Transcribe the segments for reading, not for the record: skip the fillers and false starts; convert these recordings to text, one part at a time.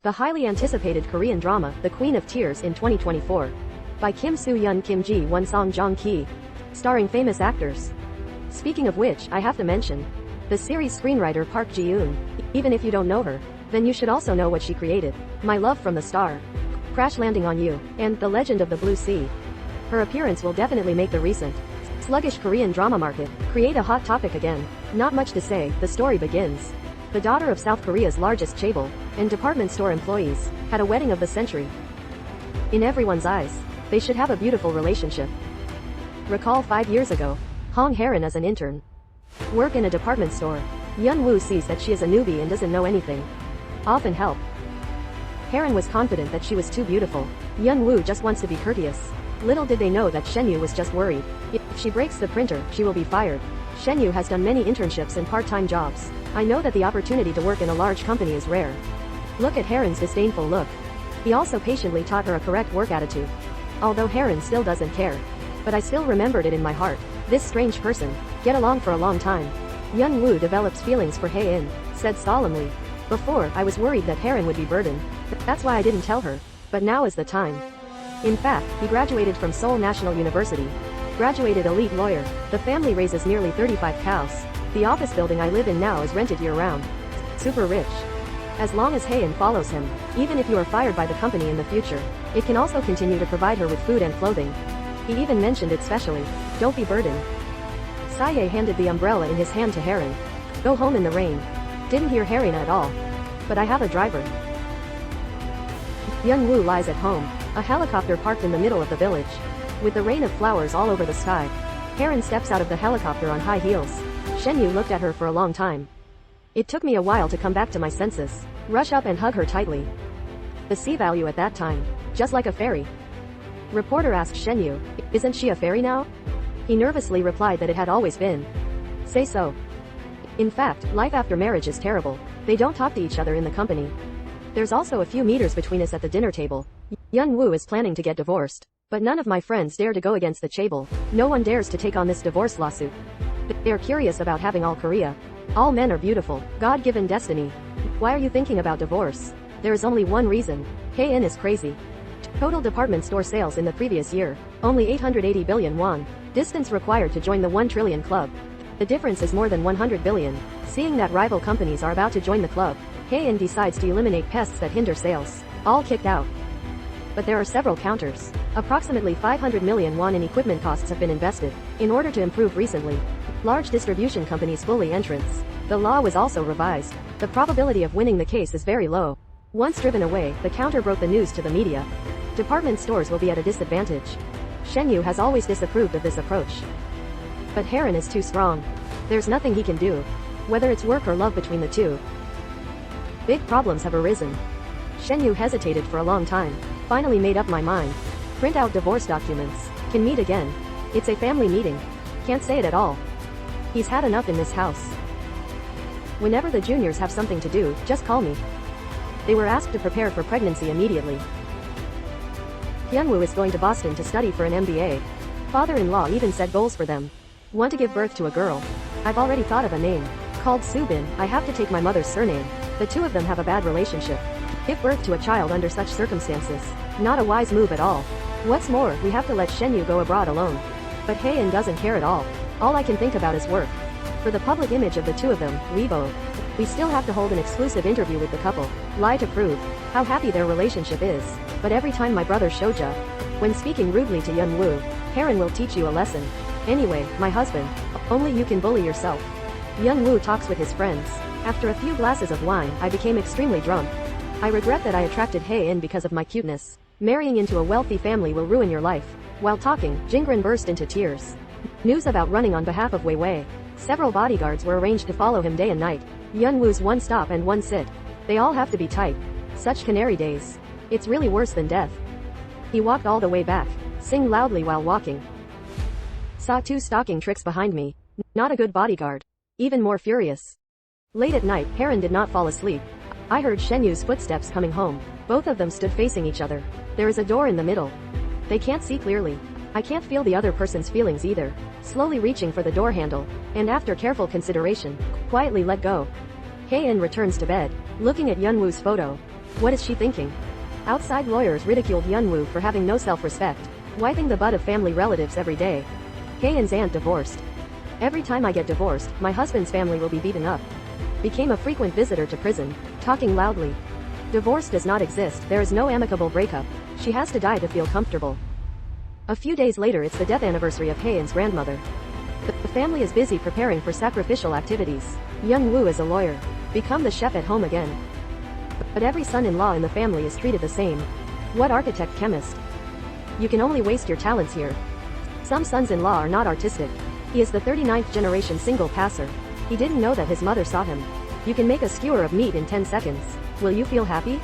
the highly anticipated Korean drama, The Queen of Tears in 2024. By Kim Soo-hyun, Kim Ji-won, Song Joong-ki. Starring famous actors. Speaking of which, I have to mention the series screenwriter Park Ji-eun. Even if you don't know her, then you should also know what she created. My Love from the Star, Crash Landing on You, and The Legend of the Blue Sea. Her appearance will definitely make the recent sluggish Korean drama market create a hot topic again. Not much to say, the story begins. The daughter of South Korea's largest chaebol and department store employees had a wedding of the century. In everyone's eyes, they should have a beautiful relationship. Recall 5 years ago, Hong Hae-rin as an intern. Work in a department store. Yeon-woo sees that she is a newbie and doesn't know anything. Often help. Hae-rin was confident that she was too beautiful. Yeon-woo just wants to be courteous. Little did they know that Shen-yu was just worried. If she breaks the printer, she will be fired. Shen-yu has done many internships and part-time jobs. I know that the opportunity to work in a large company is rare. Look at Hae-rin's disdainful look. He also patiently taught her a correct work attitude. Although Hae-rin still doesn't care. But I still remembered it in my heart. This strange person, get along for a long time. Yeon-woo develops feelings for Hae-in, said solemnly. Before, I was worried that Hae-rin would be burdened. That's why I didn't tell her. But now is the time. In fact, he graduated from Seoul National University. Graduated elite lawyer. The family raises nearly 35 cows. The office building I live in now is rented year-round. Super rich. As long as Hae-in follows him, even if you are fired by the company in the future, it can also continue to provide her with food and clothing. He even mentioned it specially. Don't be burdened. Sae handed the umbrella in his hand to Hae-rin. Go home in the rain. Didn't hear Hae-rin at all. But I have a driver. Yeon-woo lies at home. A helicopter parked in the middle of the village. With the rain of flowers all over the sky. Hae-rin steps out of the helicopter on high heels. Shen-yu looked at her for a long time. It took me a while to come back to my senses. Rush up and hug her tightly. The sea value at that time. Just like a fairy. Reporter asked Shen-yu, isn't she a fairy now? He nervously replied that it had always been. Say so. In fact, life after marriage is terrible. They don't talk to each other in the company. There's also a few meters between us at the dinner table. Yeon-woo is planning to get divorced. But none of my friends dare to go against the chaebol. No one dares to take on this divorce lawsuit. They're curious about having all Korea. All men are beautiful. God-given destiny. Why are you thinking about divorce? There is only one reason. Hae-in is crazy. Total department store sales in the previous year. Only 880 billion won. Distance required to join the 1 trillion club. The difference is more than 100 billion. Seeing that rival companies are about to join the club, Hae-in decides to eliminate pests that hinder sales. All kicked out. But there are several counters. Approximately 500 million won in equipment costs have been invested in order to improve recently. Large distribution companies fully entrance. The law was also revised. The probability of winning the case is very low. Once driven away, the counter broke the news to the media. Department stores will be at a disadvantage. Shen-yu has always disapproved of this approach. But Hae-rin is too strong. There's nothing he can do. Whether it's work or love between the two. Big problems have arisen. Shen-yu hesitated for a long time. Finally made up my mind. Print out divorce documents. Can meet again. It's a family meeting. Can't say it at all. He's had enough in this house. Whenever the juniors have something to do, just call me. They were asked to prepare for pregnancy immediately. Yeon-woo is going to Boston to study for an MBA. Father-in-law even set goals for them. Want to give birth to a girl. I've already thought of a name. Called Soo-bin. I have to take my mother's surname. The two of them have a bad relationship. Give birth to a child under such circumstances. Not a wise move at all. What's more, we have to let Shen-yu go abroad alone. But Hae-in doesn't care at all. All I can think about is work. For the public image of the two of them, we still have to hold an exclusive interview with the couple. Lie to prove how happy their relationship is. But every time my brother Shoja, when speaking rudely to Yeon-woo, Hae-rin will teach you a lesson. Anyway, my husband, only you can bully yourself. Yeon-woo talks with his friends. After a few glasses of wine, I became extremely drunk. I regret that I attracted Hae-in because of my cuteness. Marrying into a wealthy family will ruin your life. While talking, Jingrin burst into tears. News about running on behalf of Wei. Several bodyguards were arranged to follow him day and night. Yeon-woo's one stop and one sit. They all have to be tight. Such canary days. It's really worse than death. He walked all the way back. Sing loudly while walking. Saw two stalking tricks behind me. Not a good bodyguard. Even more furious. Late at night, Hae-rin did not fall asleep. I heard Shen-yu's footsteps coming home. Both of them stood facing each other. There is a door in the middle. They can't see clearly. I can't feel the other person's feelings either. Slowly reaching for the door handle, and after careful consideration, quietly let go. Hae-in returns to bed, looking at Yeon-woo's photo. What is she thinking? Outside lawyers ridiculed Yunwoo for having no self-respect, wiping the butt of family relatives every day. Haeun's aunt divorced. Every time I get divorced, my husband's family will be beaten up. Became a frequent visitor to prison, talking loudly. Divorce does not exist, there is no amicable breakup. She has to die to feel comfortable. A few days later it's the death anniversary of Haeun's grandmother. The family is busy preparing for sacrificial activities. Yunwoo is a lawyer. Become the chef at home again. But every son-in-law in the family is treated the same. What architect chemist? You can only waste your talents here. Some sons-in-law are not artistic. He is the 39th generation single passer. He didn't know that his mother saw him. You can make a skewer of meat in 10 seconds. Will you feel happy?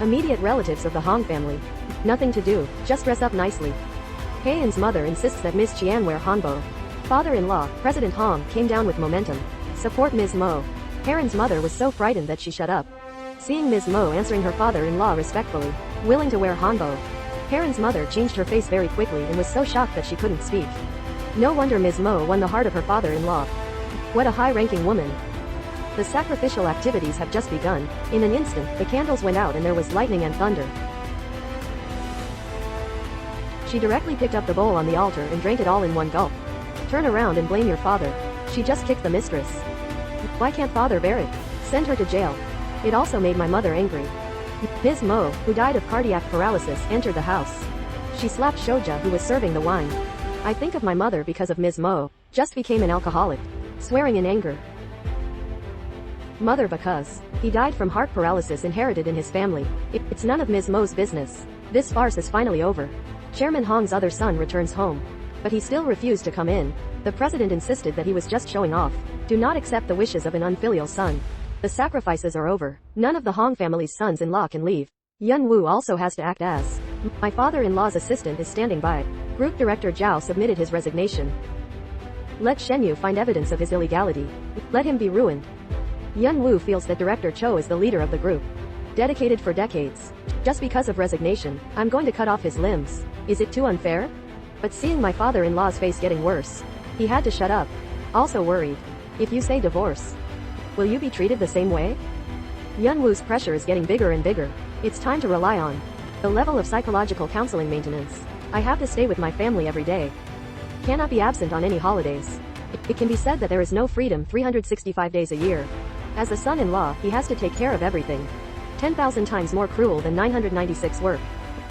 Immediate relatives of the Hong family. Nothing to do, just dress up nicely. Haeun's mother insists that Ms. Chian wear hanbok. Father-in-law, President Hong, came down with momentum. Support Ms. Mo. Haeun's mother was so frightened that she shut up. Seeing Ms. Mo answering her father-in-law respectfully, willing to wear hanbok. Haeun's mother changed her face very quickly and was so shocked that she couldn't speak. No wonder Ms. Mo won the heart of her father-in-law. What a high-ranking woman. The sacrificial activities have just begun. In an instant, the candles went out and there was lightning and thunder. She directly picked up the bowl on the altar and drank it all in one gulp. Turn around and blame your father. She just kicked the mistress. Why can't father bear it? Send her to jail. It also made my mother angry. Ms. Mo, who died of cardiac paralysis, entered the house. She slapped Shoja, who was serving the wine. I think of my mother because of Ms. Mo, just became an alcoholic. Swearing in anger. Mother because he died from heart paralysis inherited in his family. It's none of Ms. Mo's business. This farce is finally over. Chairman Hong's other son returns home. But he still refused to come in. The president insisted that he was just showing off. Do not accept the wishes of an unfilial son. The sacrifices are over. None of the Hong family's sons-in-law can leave. Yunwoo also has to act as my father-in-law's assistant is standing by. Group director Zhao submitted his resignation. Let Shenyu find evidence of his illegality. Let him be ruined. Yunwoo feels that Director Cho is the leader of the group. Dedicated for decades. Just because of resignation, I'm going to cut off his limbs. Is it too unfair? But seeing my father-in-law's face getting worse, he had to shut up. Also worried. If you say divorce, will you be treated the same way? Yunwoo's pressure is getting bigger and bigger. It's time to rely on the level of psychological counseling maintenance. I have to stay with my family every day. Cannot be absent on any holidays. It can be said that there is no freedom 365 days a year. As a son-in-law, he has to take care of everything. 10,000 times more cruel than 996 work.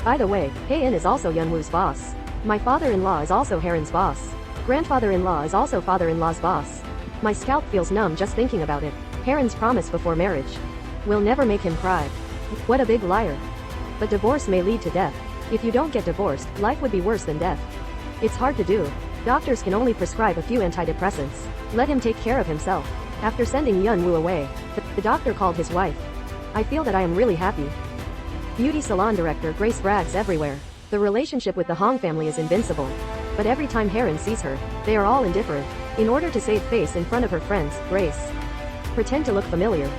By the way, Haeun is also Yunwoo's boss. My father-in-law is also Haeun's boss. Grandfather-in-law is also father-in-law's boss. My scalp feels numb just thinking about it. Haeun's promise before marriage will never make him cry. What a big liar. But divorce may lead to death. If you don't get divorced, life would be worse than death. It's hard to do. Doctors can only prescribe a few antidepressants. Let him take care of himself. After sending Yunwoo away, the doctor called his wife. I feel that I am really happy. Beauty salon director Grace brags everywhere. The relationship with the Hong family is invincible. But every time Haeun sees her, they are all indifferent. In order to save face in front of her friends, Grace pretend to look familiar.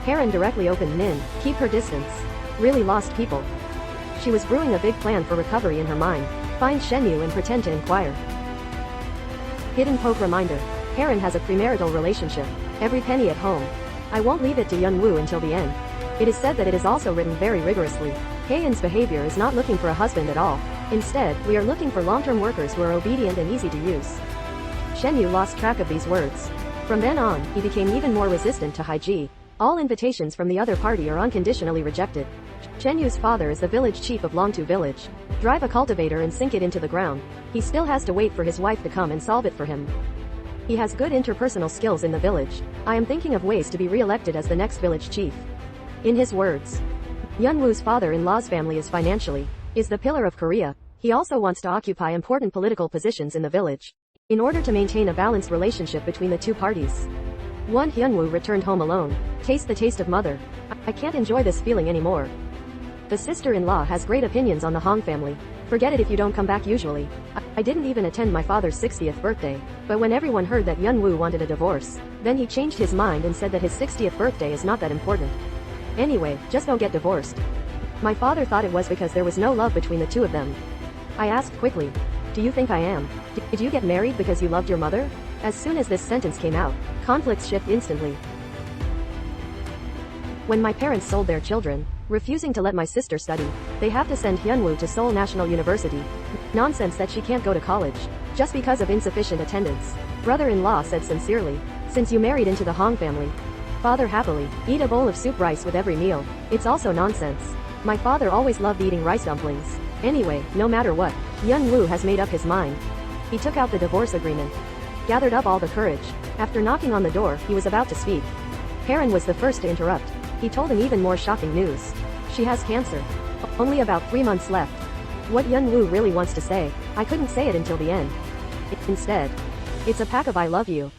Haeun directly opened Nin, keep her distance. Really lost people. She was brewing a big plan for recovery in her mind. Find Shenyu and pretend to inquire. Hidden poke reminder. Haeun has a premarital relationship. Every penny at home. I won't leave it to Yunwoo until the end. It is said that it is also written very rigorously. Haeun's behavior is not looking for a husband at all. Instead, we are looking for long-term workers who are obedient and easy to use. Shenyu lost track of these words. From then on, he became even more resistant to Haiji. All invitations from the other party are unconditionally rejected. Shenyu's father is the village chief of Longtu village. Drive a cultivator and sink it into the ground. He still has to wait for his wife to come and solve it for him. He has good interpersonal skills in the village. I am thinking of ways to be re-elected as the next village chief. In his words, Yunwoo's father-in-law's family is the pillar of Korea. He also wants to occupy important political positions in the village. In order to maintain a balanced relationship between the two parties. One Hyunwoo returned home alone. Taste the taste of mother. I can't enjoy this feeling anymore. The sister-in-law has great opinions on the Hong family. Forget it if you don't come back usually. I didn't even attend my father's 60th birthday. But when everyone heard that Yunwoo wanted a divorce, then he changed his mind and said that his 60th birthday is not that important. Anyway, just don't get divorced. My father thought it was because there was no love between the two of them. I asked quickly, do you think I am? Did you get married because you loved your mother? As soon as this sentence came out, conflicts shift instantly. When my parents sold their children, refusing to let my sister study. They have to send Hyunwoo to Seoul National University. Nonsense that she can't go to college, just because of insufficient attendance. Brother-in-law said sincerely. Since you married into the Hong family. Father happily, eat a bowl of soup rice with every meal. It's also nonsense. My father always loved eating rice dumplings. Anyway, no matter what, Hyunwoo has made up his mind. He took out the divorce agreement. Gathered up all the courage. After knocking on the door, he was about to speak. Haran was the first to interrupt. He told him even more shocking news. She has cancer. Only about 3 months left. What Hyunwoo really wants to say, I couldn't say it until the end. Instead, it's a pack of I love you.